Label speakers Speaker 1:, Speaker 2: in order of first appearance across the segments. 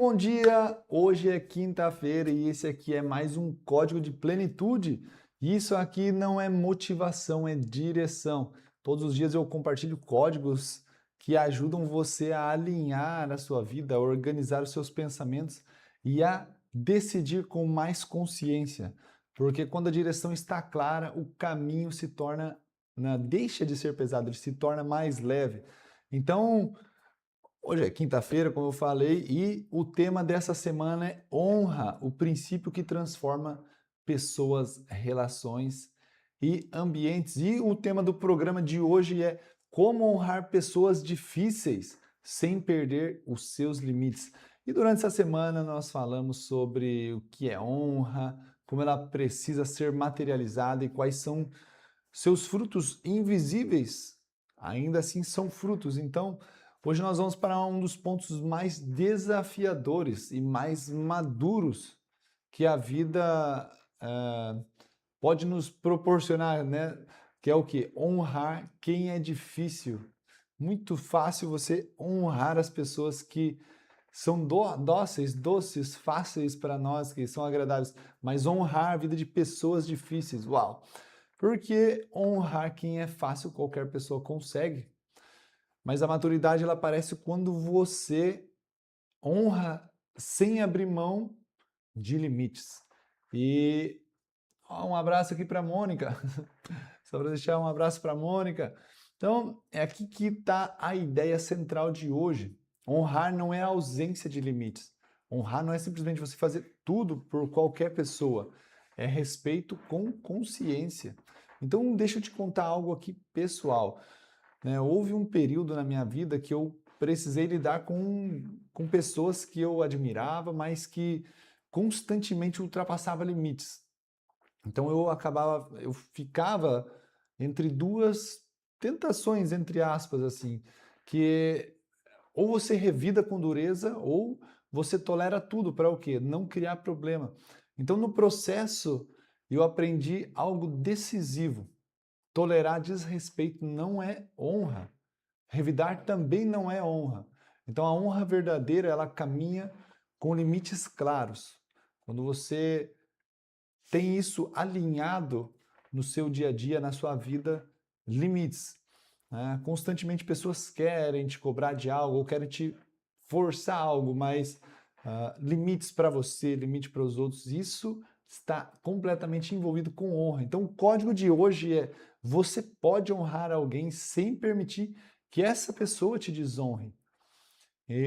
Speaker 1: bom dia! Hoje é quinta-feira e esse aqui é mais um código de plenitude. Isso aqui não é motivação, é direção. Todos os dias eu compartilho códigos que ajudam você a alinhar a sua vida, a organizar os seus pensamentos e a decidir com mais consciência. Porque quando a direção está clara, o caminho se torna, deixa de ser pesado, ele se torna mais leve. Então, hoje é quinta-feira, como eu falei, e o tema dessa semana é honra, o princípio que transforma pessoas, relações e ambientes. E o tema do programa de hoje é como honrar pessoas difíceis sem perder os seus limites. E durante essa semana nós falamos sobre o que é honra, como ela precisa ser materializada e quais são seus frutos invisíveis. Ainda assim são frutos. Então, hoje nós vamos para um dos pontos mais desafiadores e mais maduros que a vida pode nos proporcionar, né? Que é o que? Honrar quem é difícil. Muito fácil você honrar as pessoas que são dóceis, doces, fáceis para nós, que são agradáveis, mas honrar a vida de pessoas difíceis, uau! Porque honrar quem é fácil, qualquer pessoa consegue. Mas a maturidade ela aparece quando você honra sem abrir mão de limites. E um abraço aqui para a Mônica. Só para deixar um abraço para a Mônica. Então, é aqui que está a ideia central de hoje. Honrar não é a ausência de limites. Honrar não é simplesmente você fazer tudo por qualquer pessoa. É respeito com consciência. Então, deixa eu te contar algo aqui pessoal. Houve um período na minha vida que eu precisei lidar com pessoas que eu admirava, mas que constantemente ultrapassavam limites. Então eu ficava entre duas tentações, entre aspas, assim, que ou você revida com dureza ou você tolera tudo para o quê? Não criar problema. Então no processo eu aprendi algo decisivo. Tolerar desrespeito não é honra. Revidar também não é honra. Então a honra verdadeira, ela caminha com limites claros. Quando você tem isso alinhado no seu dia a dia, na sua vida, limites. Né? Constantemente pessoas querem te cobrar de algo ou querem te forçar algo, mas limites para você, limite para os outros, isso está completamente envolvido com honra. Então o código de hoje é: você pode honrar alguém sem permitir que essa pessoa te desonre.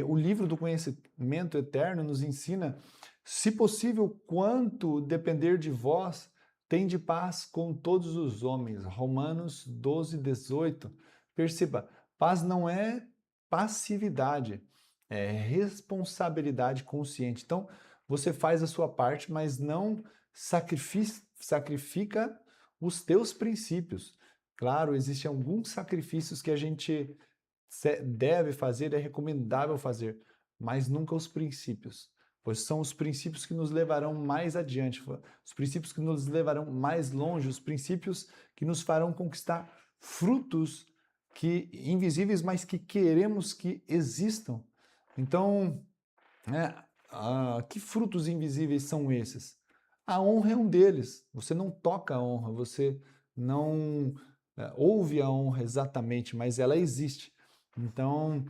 Speaker 1: O livro do Conhecimento Eterno nos ensina: se possível, quanto depender de vós, tende paz com todos os homens. Romanos 12, 18. Perceba, paz não é passividade, é responsabilidade consciente. Então, você faz a sua parte, mas não sacrifica os teus princípios. Claro, existem alguns sacrifícios que a gente deve fazer, é recomendável fazer, mas nunca os princípios, pois são os princípios que nos levarão mais adiante, os princípios que nos levarão mais longe, os princípios que nos farão conquistar frutos que invisíveis, mas que queremos que existam. Então, que frutos invisíveis são esses? A honra é um deles. Você não toca a honra, você não ouve a honra exatamente, mas ela existe. Então,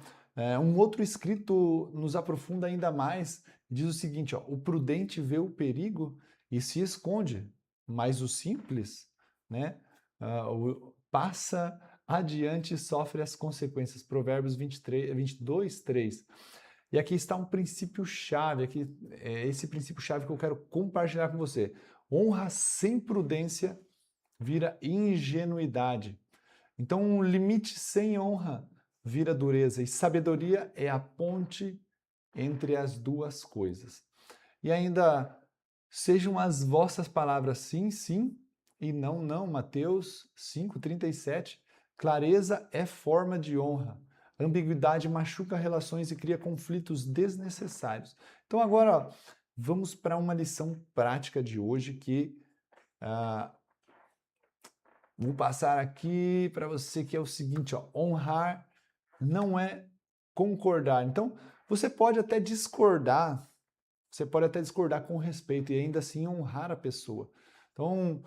Speaker 1: um outro escrito nos aprofunda ainda mais, diz o seguinte: ó, o prudente vê o perigo e se esconde, mas o simples, né, passa adiante e sofre as consequências. Provérbios 23, 22, 3. E aqui está um princípio-chave, aqui é esse princípio-chave que eu quero compartilhar com você. Honra sem prudência vira ingenuidade. Então, um limite sem honra vira dureza, e sabedoria é a ponte entre as duas coisas. E ainda, sejam as vossas palavras sim, sim, e não, não. Mateus 5:37. Clareza é forma de honra. Ambiguidade machuca relações e cria conflitos desnecessários. Então agora, ó, vamos para uma lição prática de hoje que vou passar aqui para você, que é o seguinte: ó, honrar não é concordar. Então, Você pode até discordar com respeito e ainda assim honrar a pessoa. Então,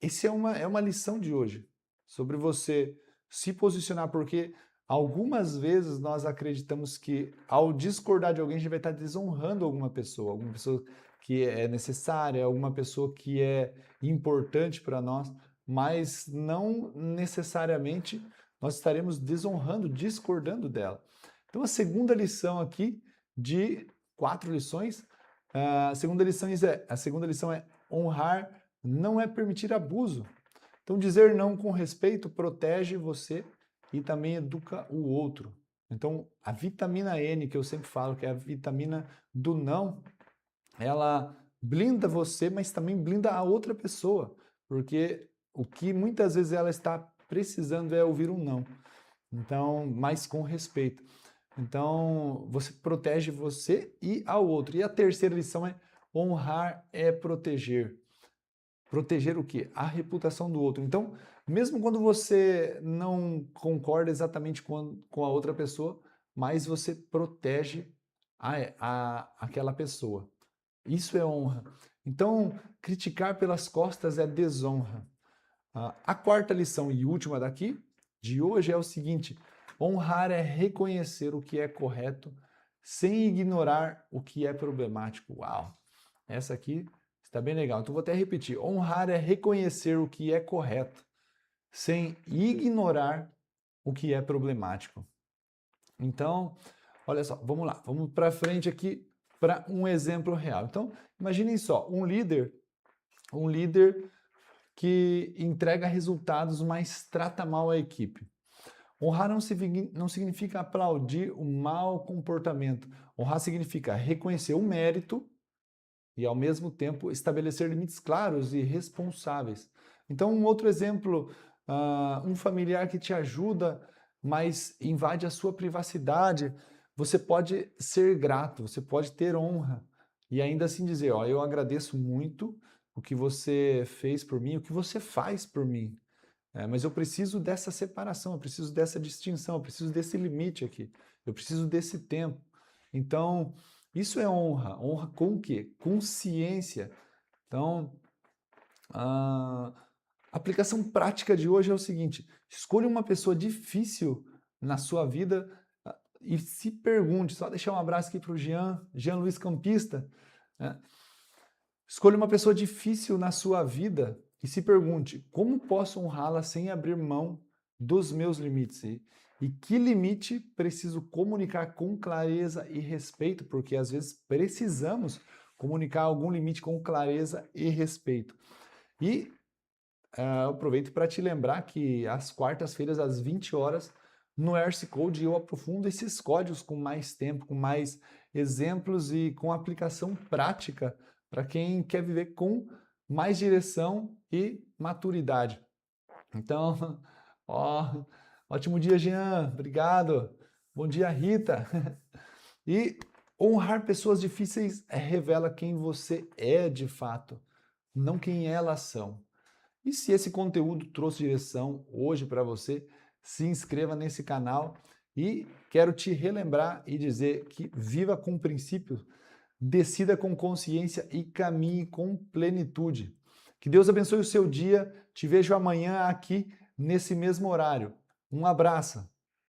Speaker 1: esse é uma lição de hoje, sobre você se posicionar, porque algumas vezes nós acreditamos que ao discordar de alguém, a gente vai estar desonrando alguma pessoa que é necessária, alguma pessoa que é importante para nós, mas não necessariamente nós estaremos desonrando, discordando dela. Então, a segunda lição aqui de 4 lições, a segunda lição é honrar não é permitir abuso. Então, dizer não com respeito protege você e também educa o outro. Então, a vitamina N, que eu sempre falo, que é a vitamina do não, ela blinda você, mas também blinda a outra pessoa, porque o que muitas vezes ela está precisando é ouvir um não. Então, mas com respeito. Então, você protege você e ao outro. E a terceira lição é honrar é proteger. Proteger o quê? A reputação do outro. Então, mesmo quando você não concorda exatamente com a outra pessoa, mas você protege aquela pessoa. Isso é honra. Então, criticar pelas costas é desonra. A quarta lição e última daqui, de hoje, é o seguinte: honrar é reconhecer o que é correto sem ignorar o que é problemático. Uau! Essa aqui está bem legal. Então, vou até repetir. Honrar é reconhecer o que é correto sem ignorar o que é problemático. Então, olha só, vamos lá. Vamos para frente aqui para um exemplo real. Então, imaginem só, um líder que entrega resultados, mas trata mal a equipe. Honrar não significa aplaudir o mau comportamento. Honrar significa reconhecer o mérito e, ao mesmo tempo, estabelecer limites claros e responsáveis. Então, um outro exemplo, um familiar que te ajuda, mas invade a sua privacidade, você pode ser grato, você pode ter honra e ainda assim dizer, ó, eu agradeço muito o que você fez por mim, o que você faz por mim. Mas eu preciso dessa separação, eu preciso dessa distinção, eu preciso desse limite aqui, eu preciso desse tempo. Então, isso é honra. Honra com o quê? Com ciência. Então, a aplicação prática de hoje é o seguinte: escolha uma pessoa difícil na sua vida e se pergunte, só deixar um abraço aqui para o Jean Luiz Campista, né? Escolha uma pessoa difícil na sua vida e se pergunte, como posso honrá-la sem abrir mão dos meus limites? E que limite preciso comunicar com clareza e respeito, porque às vezes precisamos comunicar algum limite com clareza e respeito. E eu aproveito para te lembrar que às quartas-feiras, às 20 horas, no Erce Code eu aprofundo esses códigos com mais tempo, com mais exemplos e com aplicação prática para quem quer viver com mais direção e maturidade. Então, ótimo dia, Jean. Obrigado. Bom dia, Rita. E honrar pessoas difíceis revela quem você é de fato, não quem elas são. E se esse conteúdo trouxe direção hoje para você, se inscreva nesse canal e quero te relembrar e dizer que viva com princípios, decida com consciência e caminhe com plenitude. Que Deus abençoe o seu dia. Te vejo amanhã aqui nesse mesmo horário. Um abraço.